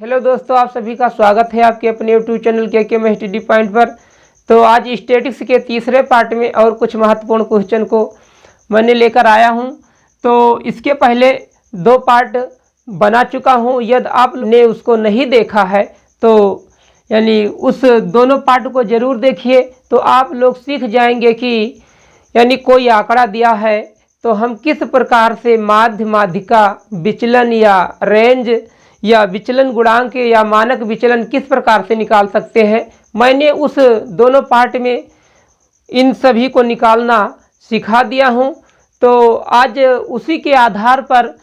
Hello दोस्तों, आप सभी का स्वागत है आपके अपने यूट्यूब चैनल के स्टडी पॉइंट पर। तो आज स्टैटिक्स के तीसरे पार्ट में और कुछ महत्वपूर्ण क्वेश्चन को मैंने लेकर आया हूं। तो इसके पहले दो पार्ट बना चुका हूं। यदि आपने उसको नहीं देखा है तो यानी उस दोनों पार्ट को ज़रूर देखिए, तो आप लोग सीख जाएंगे कि यानी कोई आंकड़ा दिया है तो हम किस प्रकार से माध्य, माध्यिका, विचलन या रेंज या विचलन गुणांक या मानक विचलन किस प्रकार से निकाल सकते हैं। मैंने उस दोनों पार्ट में इन सभी को निकालना सिखा दिया हूं। तो आज उसी के आधार पर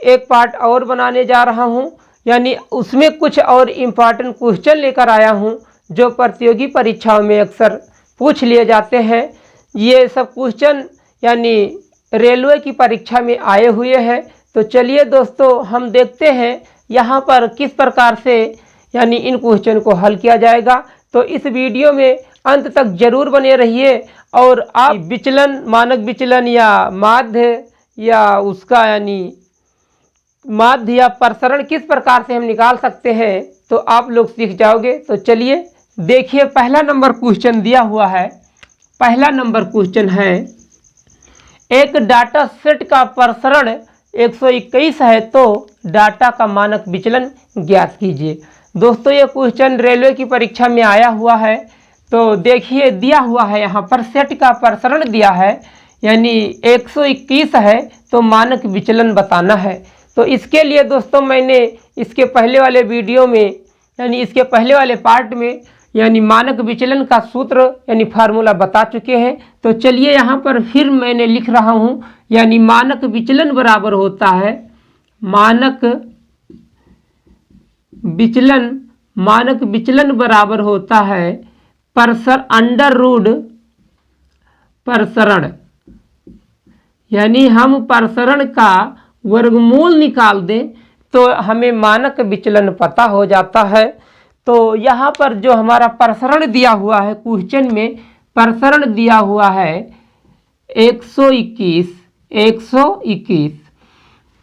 एक पार्ट और बनाने जा रहा हूं, यानी उसमें कुछ और इम्पॉर्टेंट क्वेश्चन लेकर आया हूं जो प्रतियोगी परीक्षाओं में अक्सर पूछ लिए जाते हैं। ये सब क्वेश्चन यानी रेलवे की परीक्षा में आए हुए हैं। तो चलिए दोस्तों, हम देखते हैं यहाँ पर किस प्रकार से यानी इन क्वेश्चन को हल किया जाएगा। तो इस वीडियो में अंत तक जरूर बने रहिए और आप विचलन, मानक विचलन या माध्य या उसका यानी माध्य या प्रसरण किस प्रकार से हम निकाल सकते हैं तो आप लोग सीख जाओगे। तो चलिए देखिए, पहला नंबर क्वेश्चन दिया हुआ है। पहला नंबर क्वेश्चन है, एक डाटा सेट का प्रसरण 121 है तो डाटा का मानक विचलन ज्ञात कीजिए। दोस्तों, ये क्वेश्चन रेलवे की परीक्षा में आया हुआ है। तो देखिए, दिया हुआ है यहाँ पर सेट का प्रसरण दिया है, यानी 121 है तो मानक विचलन बताना है। तो इसके लिए दोस्तों मैंने इसके पहले वाले वीडियो में यानी इसके पहले वाले पार्ट में यानी मानक विचलन का सूत्र यानी फार्मूला बता चुके हैं। तो चलिए यहाँ पर फिर मैंने लिख रहा हूँ, यानी मानक विचलन बराबर होता है मानक विचलन बराबर होता है अंडर रूट प्रसरण, यानी हम प्रसरण का वर्गमूल निकाल दें तो हमें मानक विचलन पता हो जाता है। तो यहाँ पर जो हमारा प्रसरण दिया हुआ है क्वेश्चन में, प्रसरण दिया हुआ है 121।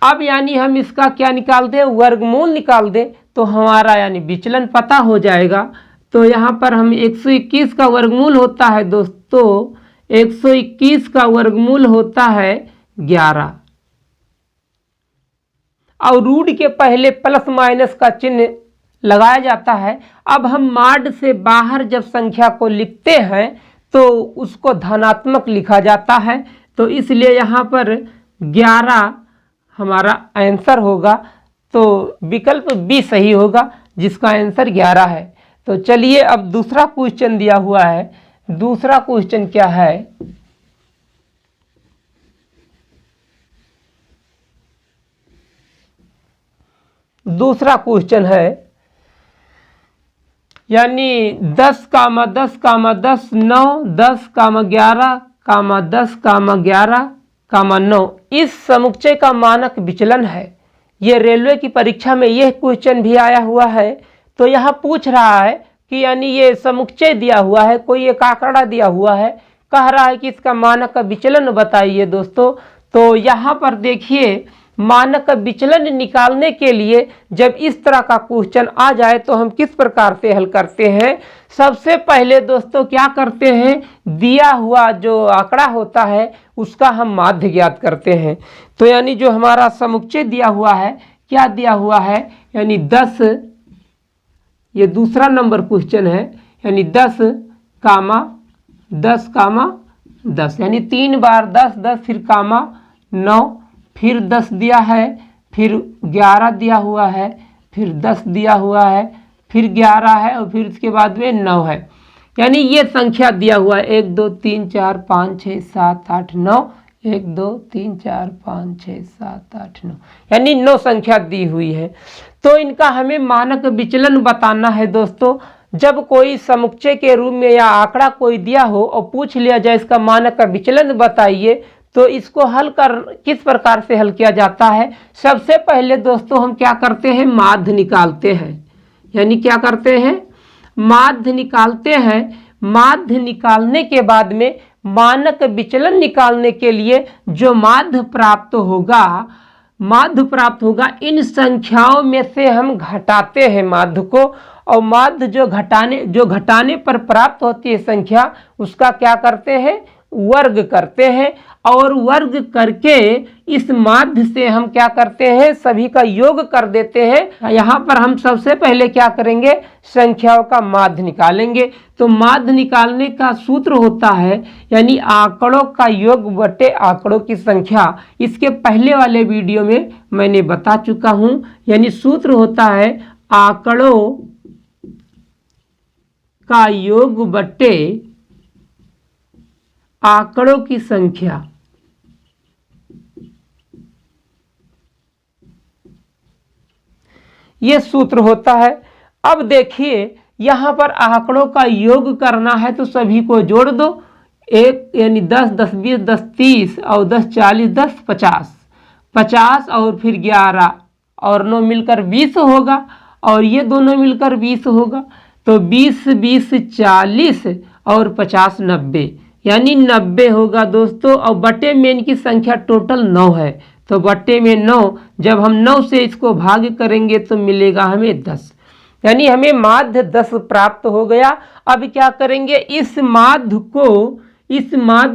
अब यानी हम इसका क्या निकाल दें, वर्गमूल निकाल दें तो हमारा यानी विचलन पता हो जाएगा। तो यहाँ पर हम 121 का वर्गमूल होता है दोस्तों, 121 का वर्गमूल होता है 11 और रूट के पहले प्लस माइनस का चिन्ह लगाया जाता है। अब हम माड से बाहर जब संख्या को लिखते हैं तो उसको धनात्मक लिखा जाता है। तो इसलिए यहाँ पर 11 हमारा आंसर होगा। तो विकल्प बी सही होगा जिसका आंसर 11 है। तो चलिए अब दूसरा क्वेश्चन दिया हुआ है। दूसरा क्वेश्चन क्या है, दूसरा क्वेश्चन है यानी 10, 10, 10, 9, 10, 11, 10, 11, 9 इस समुच्चय का मानक विचलन है। ये रेलवे की परीक्षा में यह क्वेश्चन भी आया हुआ है। तो यहाँ पूछ रहा है कि यानी ये समुच्चय दिया हुआ है, कोई एक आंकड़ा दिया हुआ है, कह रहा है कि इसका मानक विचलन बताइए दोस्तों। तो यहाँ पर देखिए, मानक विचलन निकालने के लिए जब इस तरह का क्वेश्चन आ जाए तो हम किस प्रकार से हल करते हैं। सबसे पहले दोस्तों क्या करते हैं, दिया हुआ जो आंकड़ा होता है उसका हम माध्य ज्ञात करते हैं। तो यानी जो हमारा समुच्चय दिया हुआ है, क्या दिया हुआ है, यानी 10, ये दूसरा नंबर क्वेश्चन है, यानी 10, 10 यानी 3 बार 10, 10 फिर कामा 9, फिर 10 दिया है, फिर 11 दिया हुआ है, फिर 10 दिया हुआ है, फिर 11 है और फिर इसके बाद में 9 है। यानी ये संख्या दिया हुआ है 1 2 3 4 5 6 7 8 9, 1 2 3 4 5 6 7 8 9, यानी 9 संख्या दी हुई है। तो इनका हमें मानक विचलन बताना है दोस्तों। जब कोई समुच्चय के रूप में या आंकड़ा कोई दिया हो और पूछ लिया जाए इसका मानक विचलन बताइए, तो इसको हल कर किस प्रकार से हल किया जाता है। सबसे पहले दोस्तों हम क्या करते हैं, माध्य निकालते हैं, यानी क्या करते हैं, माध्य निकालते हैं। माध्य निकालने के बाद में मानक विचलन निकालने के लिए जो माध्य प्राप्त होगा माध्य प्राप्त होगा। इन संख्याओं में से हम घटाते हैं माध्य को, और माध्य जो घटाने पर प्राप्त होती है संख्या, उसका क्या करते हैं, वर्ग करते हैं। और वर्ग करके इस माध्य से हम क्या करते हैं, सभी का योग कर देते हैं। यहाँ पर हम सबसे पहले क्या करेंगे, संख्याओं का माध्य निकालेंगे। तो माध्य निकालने का सूत्र होता है यानी आंकड़ों का योग बटे आंकड़ों की संख्या। इसके पहले वाले वीडियो में मैंने बता चुका हूँ। यानी सूत्र होता है आंकड़ों का योग बटे आंकड़ों की संख्या। ये सूत्र होता है। अब देखिए यहाँ पर आंकड़ों का योग करना है तो सभी को जोड़ दो। 1 यानी 10, 10, 20, 10, 30 और 10, 40, 10, 50, 50 और फिर 11 और 9 मिलकर 20 होगा, और ये दोनों मिलकर 20 होगा। तो 20, 20, 40 और 50, 90, यानी 90 होगा दोस्तों। और बटे में इनकी संख्या टोटल 9 है, तो बटे में 9, जब हम 9 से इसको भाग करेंगे तो मिलेगा हमें 10, यानी हमें माध्य 10 प्राप्त हो गया। अब क्या करेंगे, इस माध्य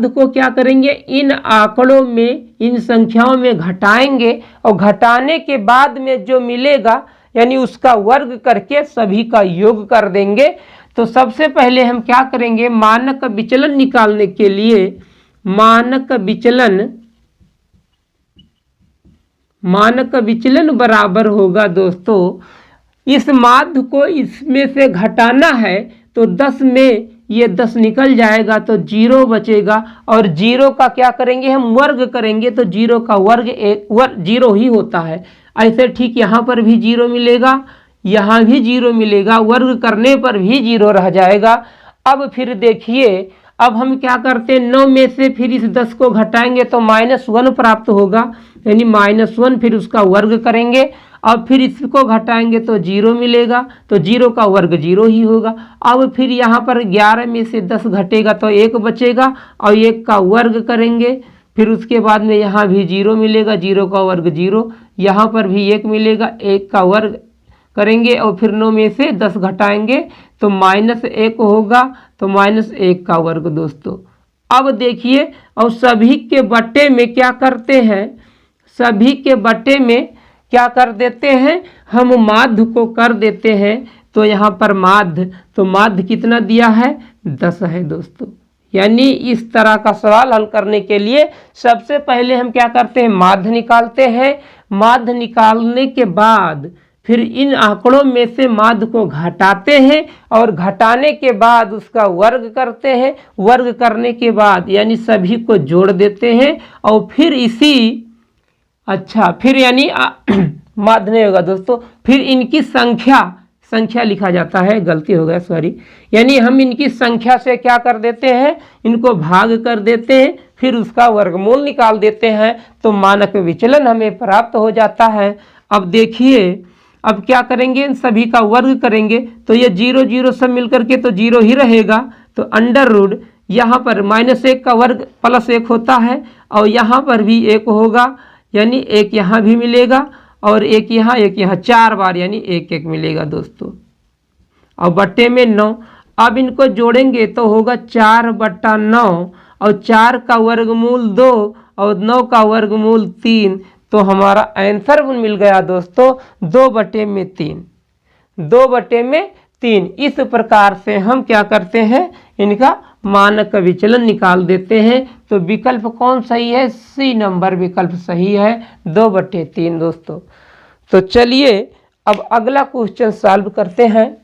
को क्या करेंगे, इन आंकड़ों में, इन संख्याओं में घटाएंगे, और घटाने के बाद में जो मिलेगा यानी उसका वर्ग करके सभी का योग कर देंगे। तो सबसे पहले हम क्या करेंगे, मानक विचलन निकालने के लिए मानक विचलन बराबर होगा दोस्तों, इस माध्य को इसमें से घटाना है तो 10 में ये 10 निकल जाएगा तो 0 बचेगा, और 0 का क्या करेंगे, हम वर्ग करेंगे तो 0 का वर्ग 0 ही होता है। ऐसे ठीक यहाँ पर भी 0 मिलेगा, यहाँ भी 0 मिलेगा, वर्ग करने पर भी 0 रह जाएगा। अब फिर देखिए, अब हम क्या करते हैं, 9 में से फिर इस 10 को घटाएंगे तो -1 प्राप्त होगा, यानी -1, फिर उसका वर्ग करेंगे, अब फिर इसको घटाएंगे तो 0 मिलेगा, तो 0 का वर्ग 0 ही होगा। अब फिर यहाँ पर 11 में से 10 घटेगा तो 1 बचेगा, और 1 का वर्ग करेंगे, फिर उसके बाद में यहाँ भी 0 मिलेगा, 0 का वर्ग 0, यहाँ पर भी 1 मिलेगा, 1 का वर्ग करेंगे, और फिर 9 में से 10 घटाएंगे तो -1 होगा, तो -1 का वर्ग दोस्तों। अब देखिए, और सभी के बट्टे में क्या करते हैं, सभी के बट्टे में क्या कर देते हैं, हम माध्य को कर देते हैं। तो यहाँ पर माध्य कितना दिया है, 10 है दोस्तों। यानी इस तरह का सवाल हल करने के लिए सबसे पहले हम क्या करते हैं, माध्य निकालते हैं। माध्य निकालने के बाद फिर इन आंकड़ों में से माध्य को घटाते हैं, और घटाने के बाद उसका वर्ग करते हैं। वर्ग करने के बाद यानी सभी को जोड़ देते हैं, और फिर फिर यानी माध्य नहीं होगा दोस्तों, फिर इनकी संख्या लिखा जाता है, गलती हो गया, सॉरी। यानी हम इनकी संख्या से क्या कर देते हैं, इनको भाग कर देते हैं, फिर उसका वर्गमूल निकाल देते हैं, तो मानक विचलन हमें प्राप्त हो जाता है। अब देखिए, अब क्या करेंगे, इन सभी का वर्ग करेंगे तो ये 0, 0 सब मिलकर के तो 0 ही रहेगा, तो अंडर रूट यहाँ पर -1 का वर्ग +1 होता है, और यहाँ पर भी 1 होगा, यानी 1 यहाँ भी मिलेगा, और 1 यहाँ 4 बार, यानी 1 1 मिलेगा दोस्तों। और बट्टे में 9, अब इनको जोड़ेंगे तो होगा 4/9, और 4 का वर्गमूल 2 और 9 का वर्गमूल 3, तो हमारा आंसर मिल गया दोस्तों 2/3। 2/3। इस प्रकार से हम क्या करते हैं, इनका मानक विचलन निकाल देते हैं। तो विकल्प कौन सही है, सी नंबर विकल्प सही है, 2/3 दोस्तों। तो चलिए अब अगला क्वेश्चन सॉल्व करते हैं।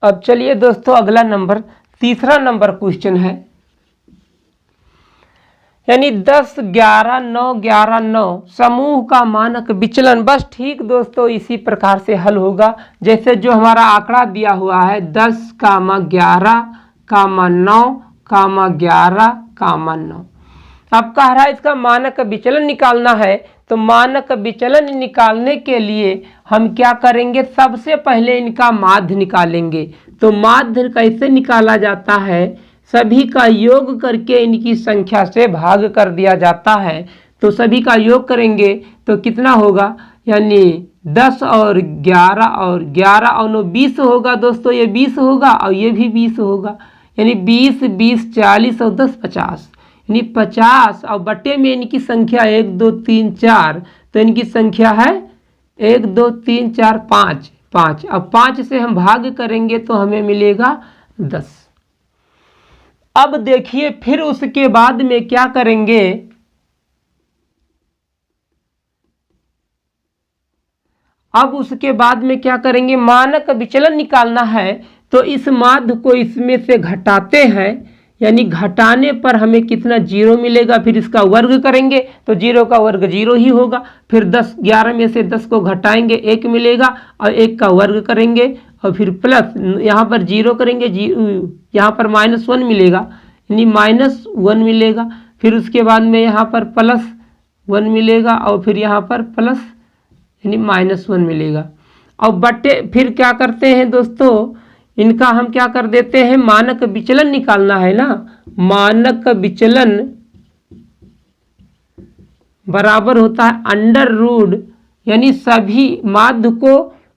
अब चलिए दोस्तों, अगला नंबर, तीसरा नंबर क्वेश्चन है, यानी 10, 11, 9, 11, 9 समूह का मानक विचलन। बस ठीक दोस्तों, इसी प्रकार से हल होगा जैसे जो हमारा आंकड़ा दिया हुआ है 10, 11, 9 कामा 11 कामा 9। अब कह रहा है इसका मानक विचलन निकालना है। तो मानक विचलन निकालने के लिए हम क्या करेंगे, सबसे पहले इनका माध्य निकालेंगे। तो माध्य कैसे निकाला जाता है, सभी का योग करके इनकी संख्या से भाग कर दिया जाता है। तो सभी का योग करेंगे तो कितना होगा, यानी 10 और 11 और 11 और 9 20 होगा दोस्तों, ये 20 होगा और ये भी 20 होगा, यानी 20 20 40 और 10 50, यानी 50 और बटे में इनकी संख्या 1 2 3 4, तो इनकी संख्या है 1 2 3 4 5 5। अब 5 से हम भाग करेंगे तो हमें मिलेगा 10। अब देखिए फिर उसके बाद में क्या करेंगे, अब उसके बाद में क्या करेंगे, मानक विचलन निकालना है। तो इस माध्य को इसमें से घटाते हैं, यानी घटाने पर हमें कितना 0 मिलेगा। फिर इसका वर्ग करेंगे तो 0 का वर्ग 0 ही होगा। फिर 10 11 में से 10 को घटाएंगे 1 मिलेगा और 1 का वर्ग करेंगे और फिर प्लस यहाँ पर 0 करेंगे, यहाँ पर -1 मिलेगा, यानी -1 मिलेगा। फिर उसके बाद में यहाँ पर +1 मिलेगा और फिर यहाँ पर प्लस यानी -1 मिलेगा। और बटे फिर क्या करते हैं दोस्तों, इनका हम क्या कर देते हैं, मानक विचलन निकालना है ना। मानक विचलन बराबर होता है अंडर-रूट, यानी सभी माध्य को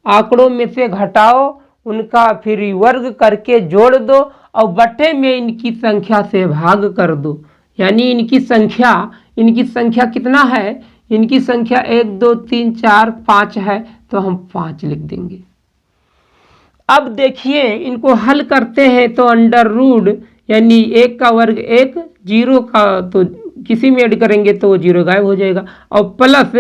आंकड़ों में से घटाओ, उनका फिर वर्ग करके जोड़ दो और बटे में इनकी संख्या से भाग कर दो। यानी इनकी संख्या कितना है, इनकी संख्या 1 2 3 4 5 है, तो हम 5 लिख देंगे। अब देखिए इनको हल करते हैं तो अंडर-रूट यानी 1 का वर्ग 1, 0 का तो किसी में ऐड करेंगे तो 0 गायब हो जाएगा, और प्लस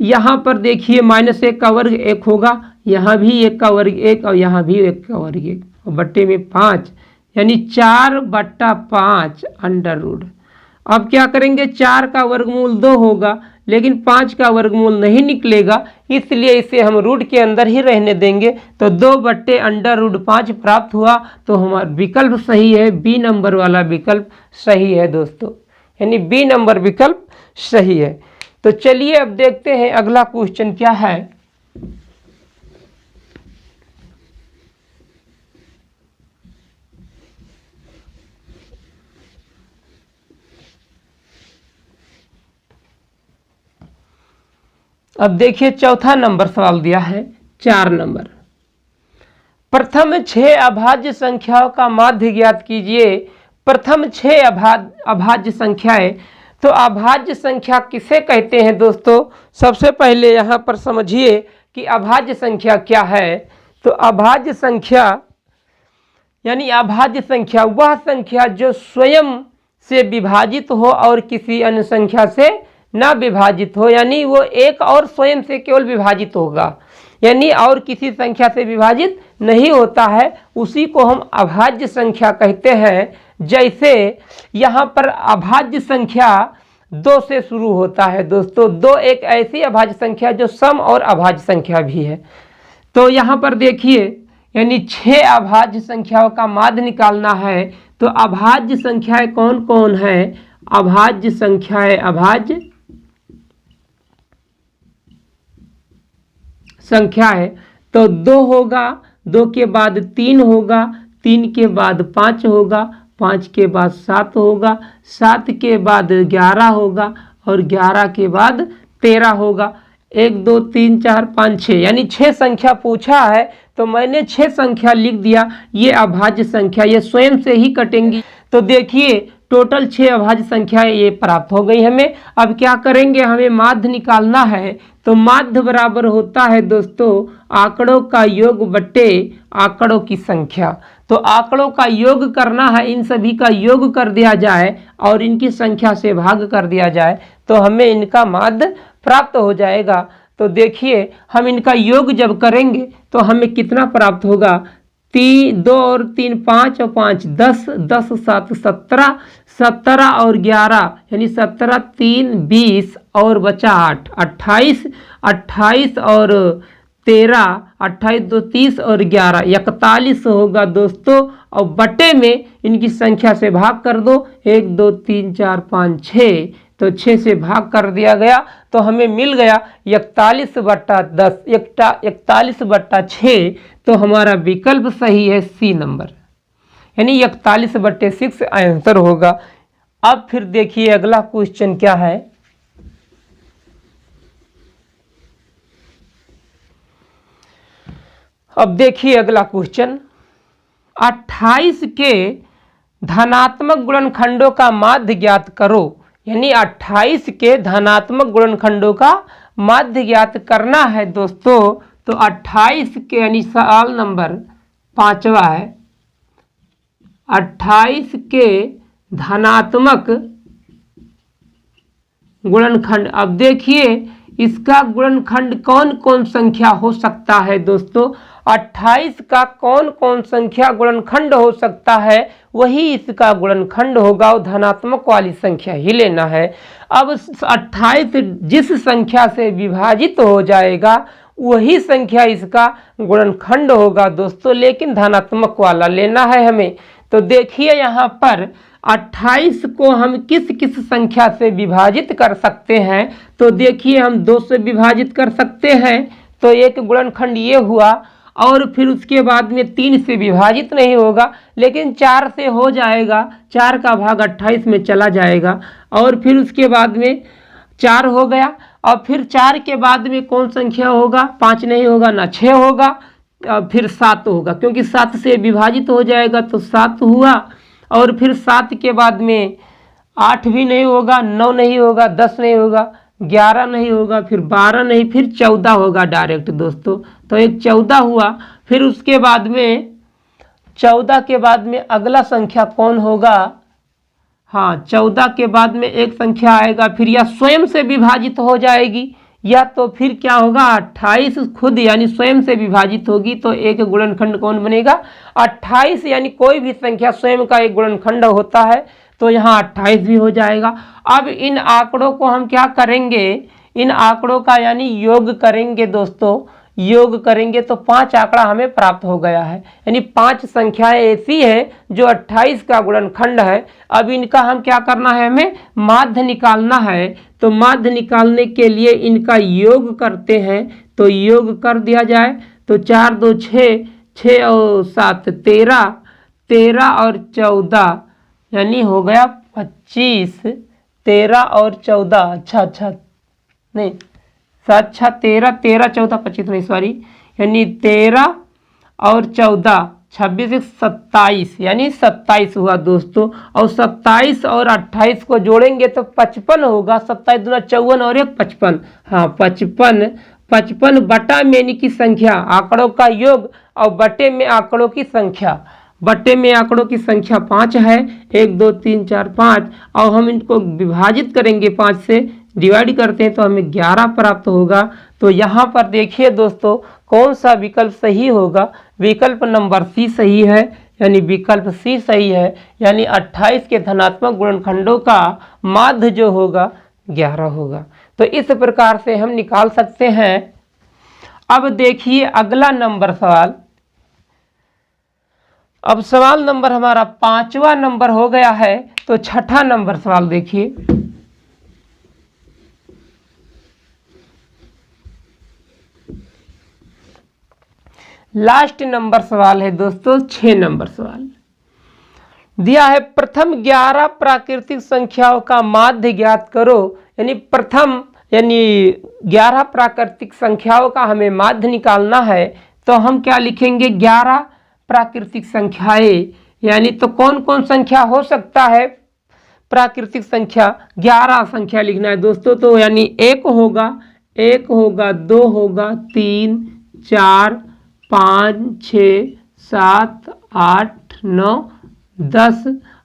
यहाँ पर देखिए -1 का वर्ग 1 होगा, यहाँ भी 1 का वर्ग 1 और यहाँ भी 1 का वर्ग 1 और बट्टे में 5, यानी 4/5 अंडर-रूट। अब क्या करेंगे, 4 का वर्गमूल 2 होगा लेकिन 5 का वर्गमूल नहीं निकलेगा, इसलिए इसे हम रूट के अंदर ही रहने देंगे। तो 2/√5 प्राप्त हुआ। तो हमारा विकल्प सही है, बी नंबर वाला विकल्प सही है दोस्तों, यानी बी नंबर विकल्प सही है। तो चलिए अब देखते हैं अगला क्वेश्चन क्या है। अब देखिए चौथा नंबर सवाल दिया है, 4 नंबर। प्रथम 6 अभाज्य संख्याओं का माध्य ज्ञात कीजिए। प्रथम 6 अभाज्य संख्याएं, तो अभाज्य संख्या किसे कहते हैं दोस्तों, सबसे पहले यहाँ पर समझिए कि अभाज्य संख्या क्या है। तो अभाज्य संख्या यानी अभाज्य संख्या वह संख्या जो स्वयं से विभाजित हो और किसी अन्य संख्या से ना विभाजित हो, यानी वो एक और स्वयं से केवल विभाजित होगा, यानी और किसी संख्या से विभाजित नहीं होता है, उसी को हम अभाज्य संख्या कहते हैं। जैसे यहाँ पर अभाज्य संख्या 2 से शुरू होता है दोस्तों। 2 एक ऐसी अभाज्य संख्या जो सम और अभाज्य संख्या भी है। तो यहाँ पर देखिए यानी 6 अभाज्य संख्याओं का माध्य निकालना है। तो अभाज्य संख्याएं कौन कौन है, अभाज्य संख्याएं, अभाज्य संख्या है तो 2 होगा, 2 के बाद 3 होगा, 3 के बाद 5 होगा, 5 के बाद 7 होगा, 7 के बाद 11 होगा और 11 के बाद 13 होगा। 1 2 3 4 5 6 यानी 6 संख्या पूछा है तो मैंने 6 संख्या लिख दिया। ये अभाज्य संख्या ये स्वयं से ही कटेंगी। तो देखिए टोटल 6 अभाज्य संख्याएं ये प्राप्त हो गई हमें। अब क्या करेंगे, हमें माध्य निकालना है। तो माध्य बराबर होता है दोस्तों आंकड़ों का योग बटे आंकड़ों की संख्या। तो आंकड़ों का योग करना है, इन सभी का योग कर दिया जाए और इनकी संख्या से भाग कर दिया जाए तो हमें इनका माध्य प्राप्त हो जाएगा। तो देखिए हम इनका योग जब करेंगे तो हमें कितना प्राप्त होगा, 2 और 3 5 और 5 10, 10 7 17, 17 और 11 यानी 17 3 20 और बचा 8, 28, 28 और 13, 28 2 30 और 11 41 होगा दोस्तों। और बटे में इनकी संख्या से भाग कर दो, 1 2 3 4 5 6, तो 6 से भाग कर दिया गया तो हमें मिल गया 41/10, 41/6। तो हमारा विकल्प सही है सी नंबर, यानी 41/6 आंसर होगा। अब फिर देखिए अगला क्वेश्चन क्या है। अब देखिए अगला क्वेश्चन, 28 के धनात्मक गुणनखंडों का माध्य ज्ञात करो। यानी 28 के धनात्मक गुणनखंडों का माध्य ज्ञात करना है दोस्तों। तो 28 के यानी सवाल नंबर 5वां है, 28 के धनात्मक गुणनखंड। अब देखिए इसका गुणनखंड कौन कौन संख्या हो सकता है दोस्तों। 28 का कौन कौन संख्या गुणनखंड हो सकता है, वही इसका गुणनखंड होगा और धनात्मक वाली संख्या ही लेना है। अब 28 जिस संख्या से विभाजित हो जाएगा वही संख्या इसका गुणनखंड होगा दोस्तों, लेकिन धनात्मक वाला लेना है हमें। तो देखिए यहाँ पर 28 को हम किस किस संख्या से विभाजित कर सकते हैं। तो देखिए हम 2 से विभाजित कर सकते हैं, तो एक गुणनखंड ये हुआ। और फिर उसके बाद में 3 से विभाजित नहीं होगा, लेकिन 4 से हो जाएगा, 4 का भाग 28 में चला जाएगा। और फिर उसके बाद में 4 हो गया, और फिर 4 के बाद में कौन संख्या होगा, 5 नहीं होगा ना 6 होगा, फिर 7 होगा, क्योंकि 7 से विभाजित हो जाएगा तो 7 हुआ। और फिर 7 के बाद में 8 भी नहीं होगा, 9 नहीं होगा, 10 नहीं होगा, 11 नहीं होगा, फिर 12 नहीं, फिर 14 होगा डायरेक्ट दोस्तों। तो एक 14 हुआ। फिर उसके बाद में 14 के बाद में अगला संख्या कौन होगा, हाँ 14 के बाद में एक संख्या आएगा, फिर यह स्वयं से विभाजित हो जाएगी, या तो फिर क्या होगा 28 खुद यानी स्वयं से विभाजित होगी। तो एक गुणनखंड कौन बनेगा, 28, यानी कोई भी संख्या स्वयं का एक गुणनखंड होता है, तो यहाँ 28 भी हो जाएगा। अब इन आंकड़ों को हम क्या करेंगे, इन आंकड़ों का यानी योग करेंगे दोस्तों। योग करेंगे तो 5 आंकड़ा हमें प्राप्त हो गया है, यानी 5 संख्याएं ऐसी हैं जो 28 का गुणनखंड है। अब इनका हम क्या करना है, हमें माध्य निकालना है। तो माध्य निकालने के लिए इनका योग करते हैं, तो योग कर दिया जाए। तो 4 2 6, 6 और 7 13, 13 और 14 यानी हो गया 25, 13 और 14, अच्छा नहीं 13 13 14 25 नहीं सॉरी, यानी 13 और 14 26 27, यानी 27 हुआ दोस्तों। और 27 और 28 को जोड़ेंगे तो 55 होगा, 27 दूना 54 और 1 55, हाँ 55 बटा में यानी की संख्या आंकड़ों का योग और बटे में आंकड़ों की संख्या। बटे में आंकड़ों की संख्या 5 है, 1 2 3 4 5, और हम इनको विभाजित करेंगे 5 से, डिवाइड करते हैं तो हमें 11 प्राप्त होगा। तो यहाँ पर देखिए दोस्तों कौन सा विकल्प सही होगा, विकल्प नंबर सी सही है, यानी विकल्प सी सही है, यानी 28 के धनात्मक गुणनखंडों का माध्य जो होगा 11 होगा। तो इस प्रकार से हम निकाल सकते हैं। अब देखिए अगला नंबर सवाल। अब सवाल नंबर हमारा 5वां नंबर हो गया है, तो 6ठा नंबर सवाल देखिए। लास्ट नंबर सवाल है दोस्तों 6 नंबर सवाल दिया है, प्रथम 11 प्राकृतिक संख्याओं का माध्य ज्ञात करो। यानी प्रथम यानी 11 प्राकृतिक संख्याओं का हमें माध्य निकालना है। तो हम क्या लिखेंगे, 11 प्राकृतिक संख्याएं, यानी तो कौन कौन संख्या हो सकता है प्राकृतिक संख्या, 11 संख्या लिखना है दोस्तों। तो यानी 1 होगा, 2 होगा, 3 4 5 6 7 8 9 10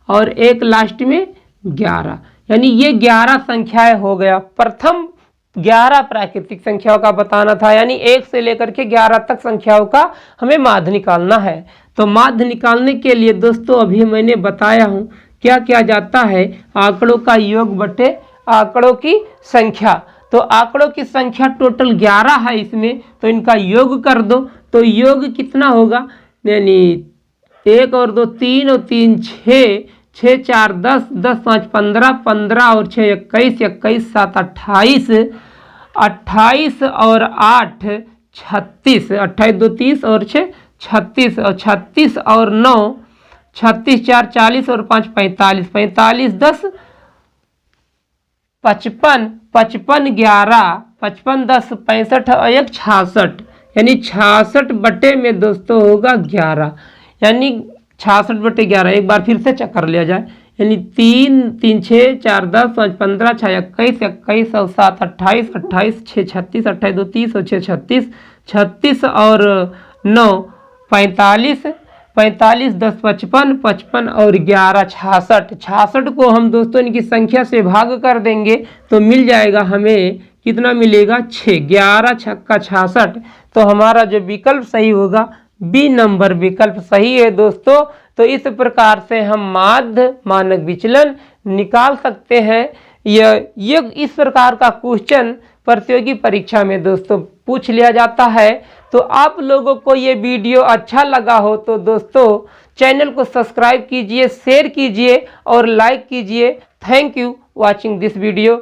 और एक लास्ट में 11, यानी ये 11 संख्याएं हो गया। प्रथम 11 प्राकृतिक संख्याओं का बताना था, यानी 1 से लेकर के 11 तक संख्याओं का हमें माध्य निकालना है। तो माध्य निकालने के लिए दोस्तों अभी मैंने बताया हूँ क्या किया जाता है, आंकड़ों का योग बटे आंकड़ों की संख्या। तो आंकड़ों की संख्या टोटल 11 है इसमें, तो इनका योग कर दो। तो योग कितना होगा, यानी 1 और 2 3 और 3 6, 6 4 10, 10 5 15, 15 और 6 21, 21 7 28, 28 और 8 36, 28 2 30 और 6 36, और 36 और 9 36, 4 40 और 5 45, 45 10 55, 55 11, 55 10 65 और 1 66, यानी 66 बटे में दोस्तों होगा 11, यानी 66 बटे 11। एक बार फिर से चेक कर लिया जाए, यानी 3 3 6 4 10 5 15 6 21, 21 और 7 28, 28 6 36, 28 2 30 और 6 36, 36 और 9 45, 45 10 55, 55 और 11 66। 66 को हम दोस्तों इनकी संख्या से भाग कर देंगे तो मिल जाएगा हमें, कितना मिलेगा 6, 11 छक्का 66। तो हमारा जो विकल्प सही होगा बी नंबर विकल्प सही है दोस्तों। तो इस प्रकार से हम माध्य मानक विचलन निकाल सकते हैं। ये इस प्रकार का क्वेश्चन प्रतियोगी परीक्षा में दोस्तों पूछ लिया जाता है। तो आप लोगों को ये वीडियो अच्छा लगा हो तो दोस्तों चैनल को सब्सक्राइब कीजिए, शेयर कीजिए और लाइक कीजिए। Thank you watching this video.